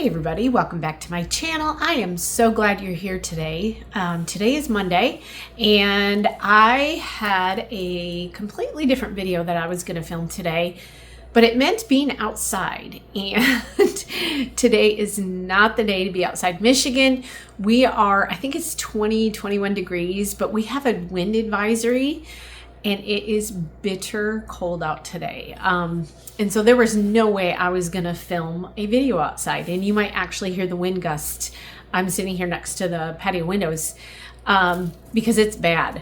Hey everybody, welcome back to my channel. I am so glad you're here today. Today is Monday and I had a completely different video that I was going to film today, but it meant being outside, and today is not the day to be outside. Michigan, we are, I think it's 21 degrees, but we have a wind advisory and it is bitter cold out today. And so there was no way I was gonna film a video outside, and you might actually hear the wind gust. I'm sitting here next to the patio windows because it's bad.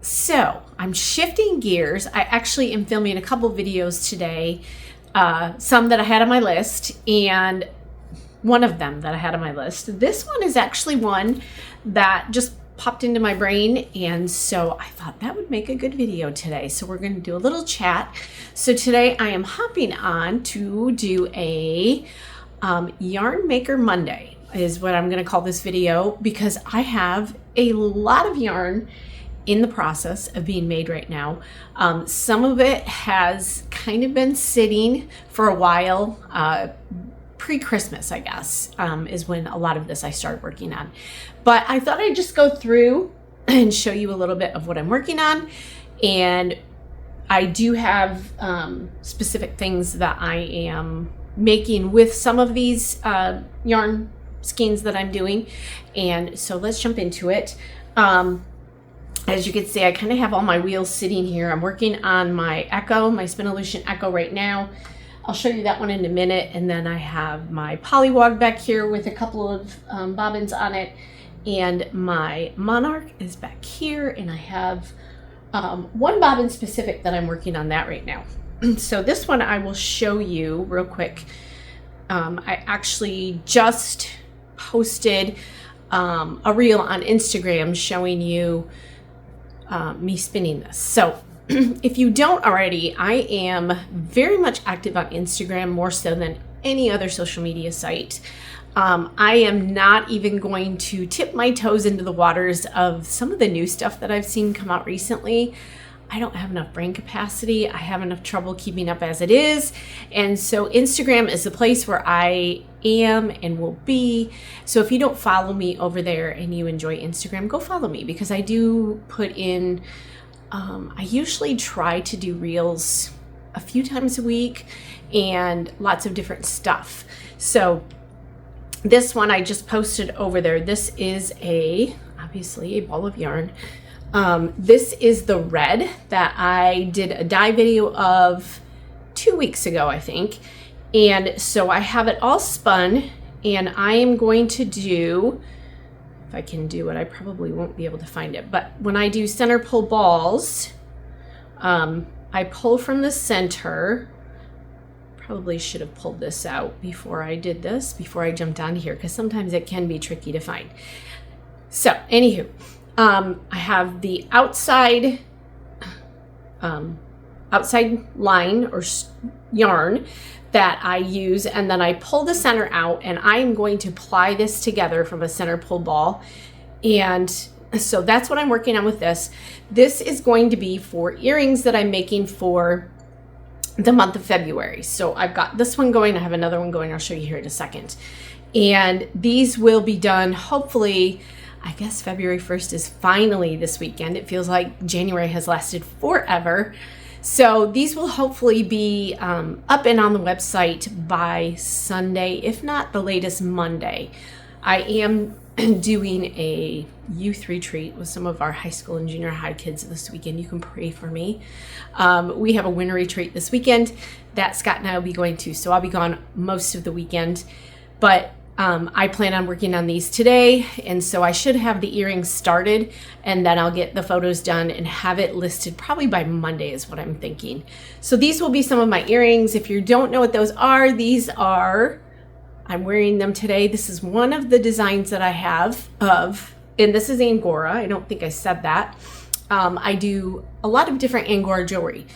So I'm shifting gears. I actually am filming a couple videos today, some that I had on my list, and one of them that I had on my list. This one is actually one that just popped into my brain, and so I thought that would make a good video today. So we're going to do a little chat. So today I am hopping on to do a Yarn Maker Monday is what I'm going to call this video, because I have a lot of yarn in the process of being made right now. Some of it has kind of been sitting for a while. Pre-Christmas, I guess, is when a lot of this I started working on. But I thought I'd just go through and show you a little bit of what I'm working on. And I do have specific things that I am making with some of these yarn skeins that I'm doing. And so let's jump into it. As you can see, I kind of have all my wheels sitting here. I'm working on my Echo, my Spinolution Echo right now. I'll show you that one in a minute, and then I have my Polywog back here with a couple of bobbins on it, and my Monarch is back here, and I have one bobbin specific that I'm working on that right now. So this one I will show you real quick. I actually just posted a reel on Instagram showing you me spinning this. So if you don't already, I am very much active on Instagram, more so than any other social media site. I am not even going to tip my toes into the waters of some of the new stuff that I've seen come out recently. I don't have enough brain capacity. I have enough trouble keeping up as it is. And so Instagram is the place where I am and will be. So if you don't follow me over there and you enjoy Instagram, go follow me, because I do put in I usually try to do reels a few times a week and lots of different stuff. So this one I just posted over there. This is obviously a ball of yarn. This is the red that I did a dye video of 2 weeks ago, I think. And so I have it all spun, and I am going to do, if I can do it, I probably won't be able to find it, but when I do center pull balls, I pull from the center. Probably should have pulled this out before I did this, before I jumped on here, because sometimes it can be tricky to find. So anywho, I have the outside line or yarn that I use, and then I pull the center out, and I am going to ply this together from a center pull ball. And so that's what I'm working on with this. This is going to be for earrings that I'm making for the month of February. So I've got this one going, I have another one going, I'll show you here in a second. And these will be done hopefully, I guess February 1st is finally this weekend. It feels like January has lasted forever. So these will hopefully be up and on the website by Sunday, if not the latest Monday. I am doing a youth retreat with some of our high school and junior high kids this weekend. You can pray for me. We have a winter retreat this weekend that Scott and I will be going to, so I'll be gone most of the weekend. But I plan on working on these today, and so I should have the earrings started, and then I'll get the photos done and have it listed probably by Monday is what I'm thinking. So these will be some of my earrings. If you don't know what those are, I'm wearing them today. This is one of the designs that I have and this is Angora. I don't think I said that. I do a lot of different Angora jewelry,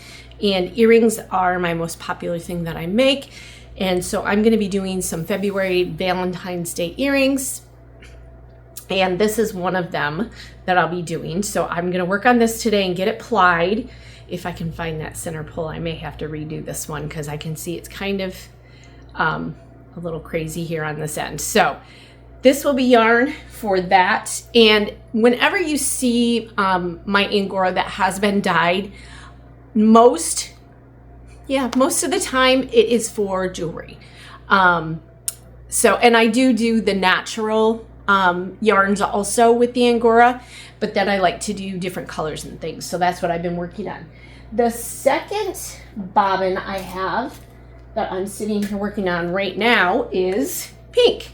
and earrings are my most popular thing that I make. And so I'm going to be doing some February Valentine's Day earrings, and this is one of them that I'll be doing. So I'm going to work on this today and get it plied. If I can find that center pull, I may have to redo this one because I can see it's kind of a little crazy here on this end. So this will be yarn for that. And whenever you see my Angora that has been dyed, most of the time it is for jewelry. And I do the natural yarns also with the Angora, but then I like to do different colors and things. So that's what I've been working on. The second bobbin I have that I'm sitting here working on right now is pink.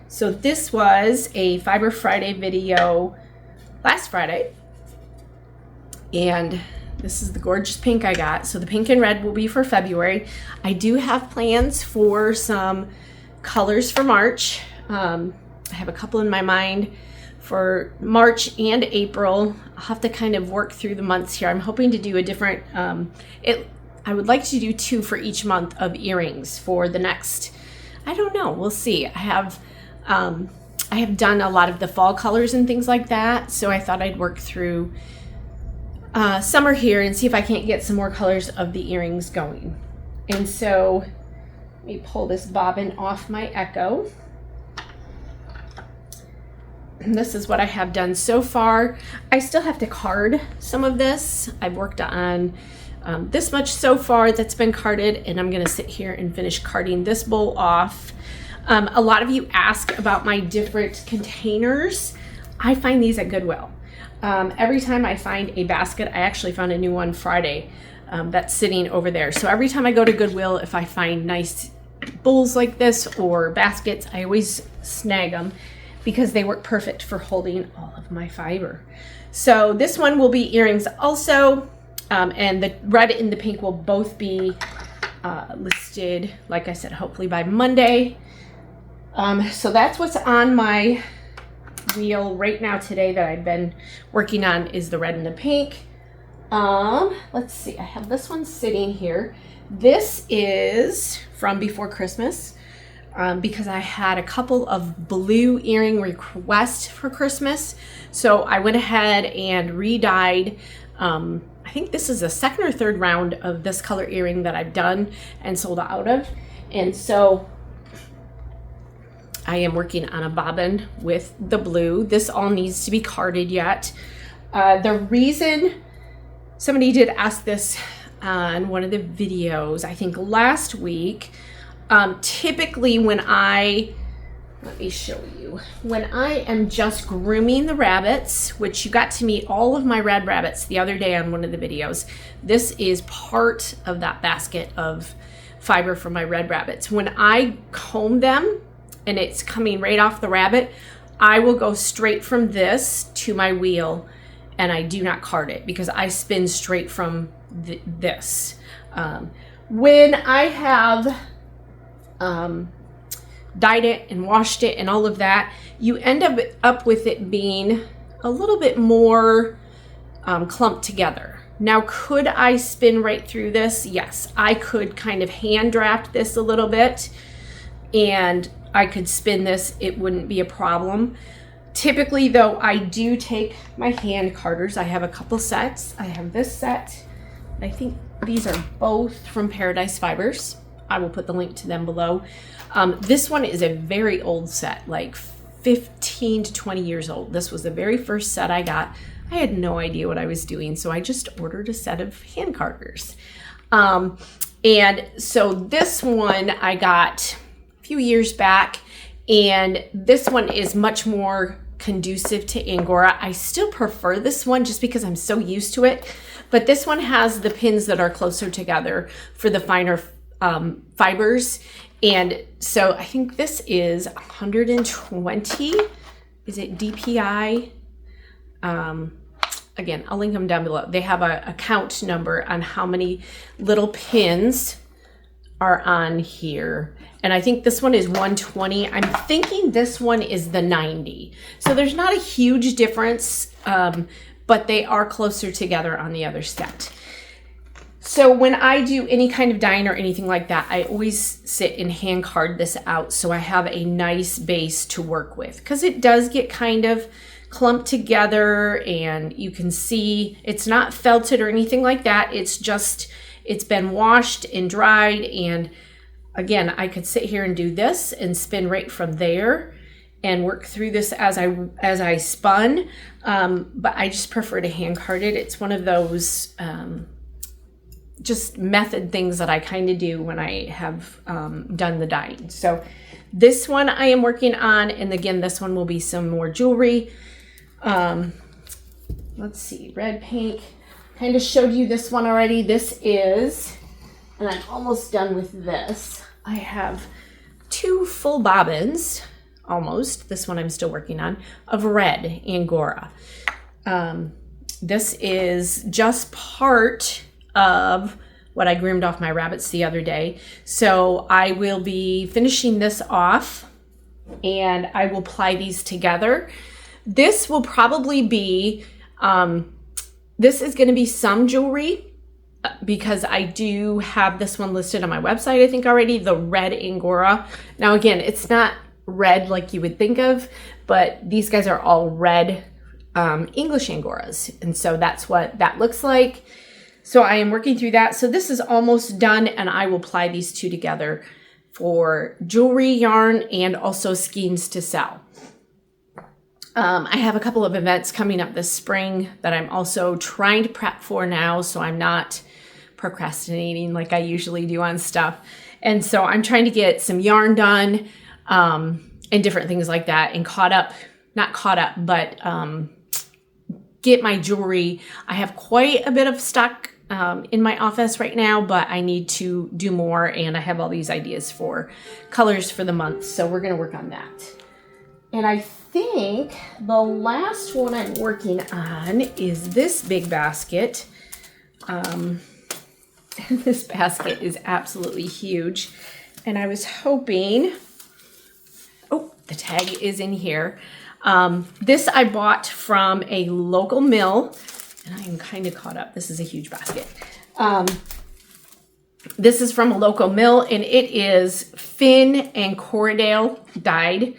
So this was a Fiber Friday video last Friday, and this is the gorgeous pink I got. So the pink and red will be for February. I do have plans for some colors for March. I have a couple in my mind for March and April. I'll have to kind of work through the months here. I'm hoping to do a different, I would like to do 2 for each month of earrings for the next, I don't know, we'll see. I have done a lot of the fall colors and things like that, so I thought I'd work through summer here and see if I can't get some more colors of the earrings going. And so let me pull this bobbin off my Echo. And this is what I have done so far. I still have to card some of this. I've worked on this much so far that's been carded, and I'm gonna sit here and finish carding this bowl off. A lot of you ask about my different containers. I find these at Goodwill. Every time I find a basket, I actually found a new one Friday that's sitting over there. So every time I go to Goodwill, if I find nice bowls like this or baskets, I always snag them because they work perfect for holding all of my fiber. So this one will be earrings also, and the red and the pink will both be listed, like I said, hopefully by Monday. So that's what's on my wheel right now today that I've been working on is the red and the pink. Let's see, I have this one sitting here. This is from before Christmas because I had a couple of blue earring requests for Christmas. So I went ahead and re-dyed. I think this is the second or third round of this color earring that I've done and sold out of. And so I am working on a bobbin with the blue. This all needs to be carded yet. The reason somebody did ask this on one of the videos, I think last week, typically when let me show you, when I am just grooming the rabbits, which you got to meet all of my red rabbits the other day on one of the videos, this is part of that basket of fiber for my red rabbits. When I comb them, and it's coming right off the rabbit, I will go straight from this to my wheel, and I do not card it because I spin straight from this. When I have dyed it and washed it and all of that, you end up with it being a little bit more clumped together. Now, could I spin right through this? Yes, I could kind of hand draft this a little bit, and I could spin this, it wouldn't be a problem. Typically though, I do take my hand carders. I have a couple sets. I have this set. I think these are both from Paradise Fibers. I will put the link to them below. This one is a very old set, like 15 to 20 years old. This was the very first set I got. I had no idea what I was doing, so I just ordered a set of hand carders. And so this one I got few years back, and this one is much more conducive to Angora. I still prefer this one just because I'm so used to it, but this one has the pins that are closer together for the finer fibers. And so I think this is 120, is it DPI? Again, I'll link them down below. They have a count number on how many little pins are on here. And I think this one is 120. I'm thinking this one is the 90. So there's not a huge difference, but they are closer together on the other set. So when I do any kind of dyeing or anything like that, I always sit and hand card this out so I have a nice base to work with, because it does get kind of clumped together, and you can see it's not felted or anything like that. It's just, it's been washed and dried, and again, I could sit here and do this and spin right from there and work through this as I spun, but I just prefer to hand card it. It's one of those just method things that I kind of do when I have done the dyeing. So this one I am working on, and again, this one will be some more jewelry. Let's see, red, pink. Kind of showed you this one already. This is, and I'm almost done with this. I have 2 full bobbins, almost. This one I'm still working on, of red Angora. This is just part of what I groomed off my rabbits the other day. So I will be finishing this off and I will apply these together. This will probably be, this is going to be some jewelry because I do have this one listed on my website, I think already, the red Angora. Now again, it's not red like you would think of, but these guys are all red English Angoras. And so that's what that looks like. So I am working through that. So this is almost done, and I will apply these 2 together for jewelry, yarn, and also skeins to sell. I have a couple of events coming up this spring that I'm also trying to prep for now, so I'm not procrastinating like I usually do on stuff. And so I'm trying to get some yarn done and different things like that, and not caught up, but get my jewelry. I have quite a bit of stock in my office right now, but I need to do more, and I have all these ideas for colors for the month, so we're going to work on that. And I think the last one I'm working on is this big basket. And this basket is absolutely huge, and I was hoping, oh, the tag is in here. This I bought from a local mill, and I am kind of caught up. This is a huge basket. This is from a local mill, and it is Finn and Corriedale dyed.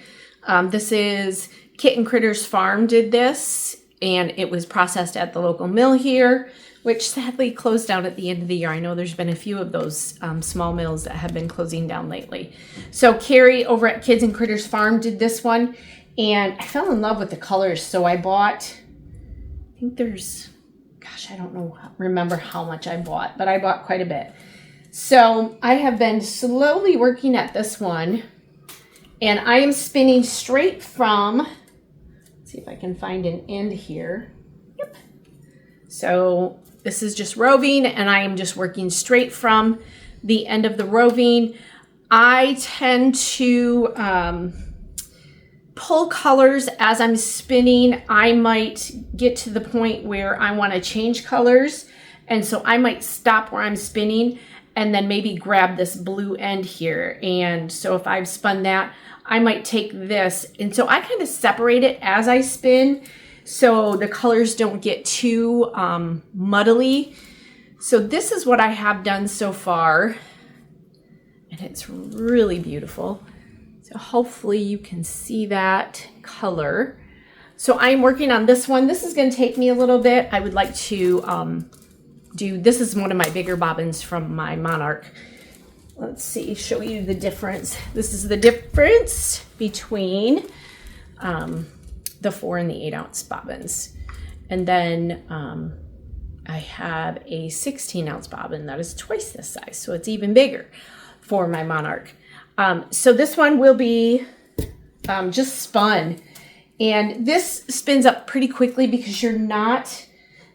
This is Kitten Critters Farm did this, and it was processed at the local mill here, which sadly closed down at the end of the year. I know there's been a few of those small mills that have been closing down lately. So Carrie over at Kids and Critters Farm did this one, and I fell in love with the colors. So I bought, I think there's, gosh, I don't remember how much I bought, but I bought quite a bit. So I have been slowly working at this one, and I am spinning straight from, let's see if I can find an end here. Yep. So this is just roving, and I am just working straight from the end of the roving. I tend to pull colors as I'm spinning. I might get to the point where I want to change colors, and so I might stop where I'm spinning and then maybe grab this blue end here. And so if I've spun that, I might take this, and so I kind of separate it as I spin so the colors don't get too muddly. So this is what I have done so far, and it's really beautiful. So hopefully you can see that color. So I'm working on this one. This is going to take me a little bit. I would like to this is one of my bigger bobbins from my Monarch. Let's see, show you the difference. This is the difference between the 4 and the 8 ounce bobbins. And then I have a 16 ounce bobbin that is twice this size, so it's even bigger for my Monarch. So this one will be just spun, and this spins up pretty quickly because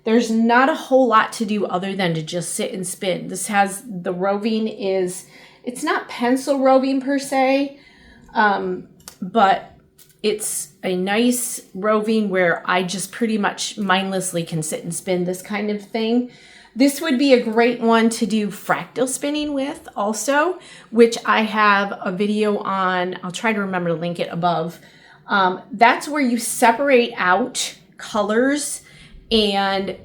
there's not a whole lot to do other than to just sit and spin. This has, the roving it's not pencil roving per se, but it's a nice roving where I just pretty much mindlessly can sit and spin this kind of thing. This would be a great one to do fractal spinning with also, which I have a video on. I'll try to remember to link it above. That's where you separate out colors and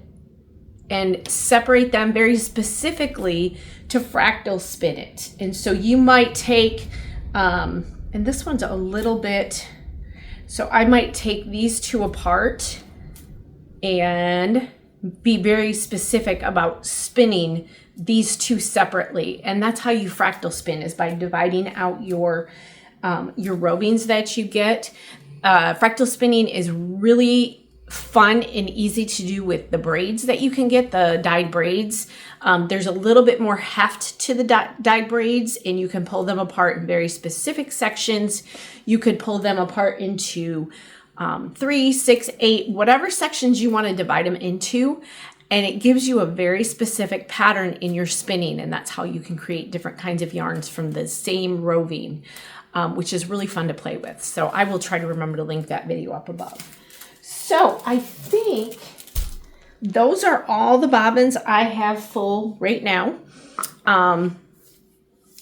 separate them very specifically to fractal spin it. And so you might take, and this one's a little bit, so I might take these 2 apart and be very specific about spinning these two separately. And that's how you fractal spin, is by dividing out your rovings that you get. Fractal spinning is really fun and easy to do with the braids that you can get, the dyed braids. There's a little bit more heft to the dyed braids, and you can pull them apart in very specific sections. You could pull them apart into 3, 6, 8, whatever sections you want to divide them into. And it gives you a very specific pattern in your spinning. And that's how you can create different kinds of yarns from the same roving, which is really fun to play with. So I will try to remember to link that video up above. So I think those are all the bobbins I have full right now.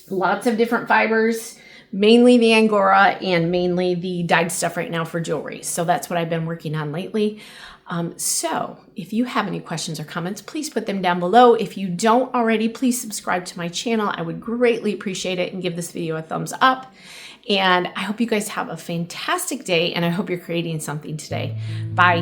Lots of different fibers, mainly the Angora and mainly the dyed stuff right now for jewelry. So that's what I've been working on lately. So if you have any questions or comments, please put them down below. If you don't already, please subscribe to my channel. I would greatly appreciate it, and give this video a thumbs up. And I hope you guys have a fantastic day, and I hope you're creating something today. Bye.